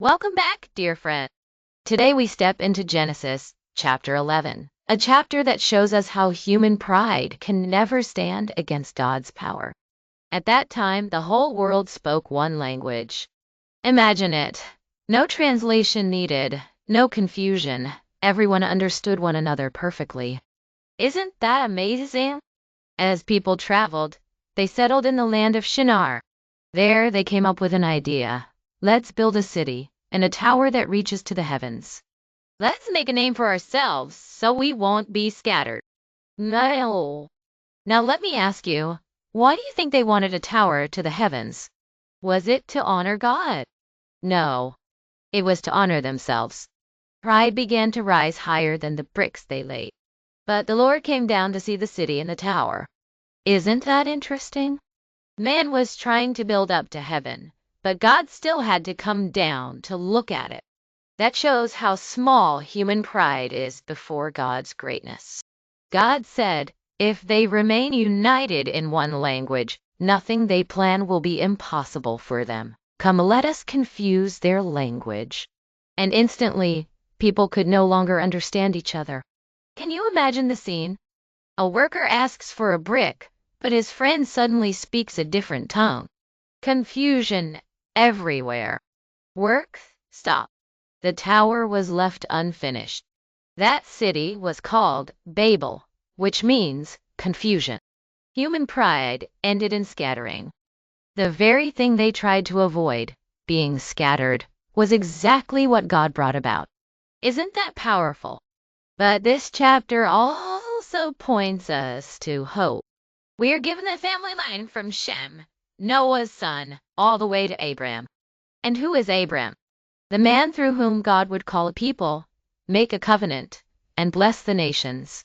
Welcome back, dear friend. Today we step into Genesis chapter 11, a chapter that shows us how human pride can never stand against God's power. At that time, the whole world spoke one language. Imagine it. No translation needed, no confusion. Everyone understood one another perfectly. Isn't that amazing? As people traveled, they settled in the land of Shinar. There they came up with an idea. Let's build a city and a tower that reaches to the heavens. Let's make a name for ourselves so we won't be scattered. No. Now let me ask you, why do you think they wanted a tower to the heavens? Was it to honor God? No. It was to honor themselves. Pride began to rise higher than the bricks they laid. But the Lord came down to see the city and the tower. Isn't that interesting? Man was trying to build up to heaven, but God still had to come down to look at it. That shows how small human pride is before God's greatness. God said, if they remain united in one language, nothing they plan will be impossible for them. Come, let us confuse their language. And instantly, people could no longer understand each other. Can you imagine the scene? A worker asks for a brick, but his friend suddenly speaks a different tongue. Confusion everywhere. Work stopped. The tower was left unfinished. That city was called Babel, which means confusion. Human pride ended in scattering. The very thing they tried to avoid, being scattered, was exactly what God brought about. Isn't that powerful? But this chapter also points us to hope. We are given the family line from Shem, Noah's son, all the way to Abram. And who is Abram? The man through whom God would call a people, make a covenant, and bless the nations.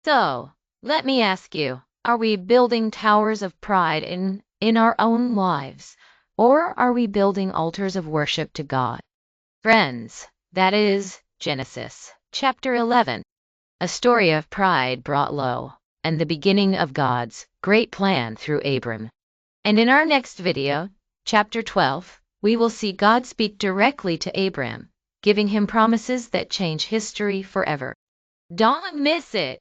So, let me ask you, are we building towers of pride in our own lives, or are we building altars of worship to God? Friends, that is Genesis chapter 11, a story of pride brought low, and the beginning of God's great plan through Abram. And in our next video, chapter 12, we will see God speak directly to Abram, giving him promises that change history forever. Don't miss it!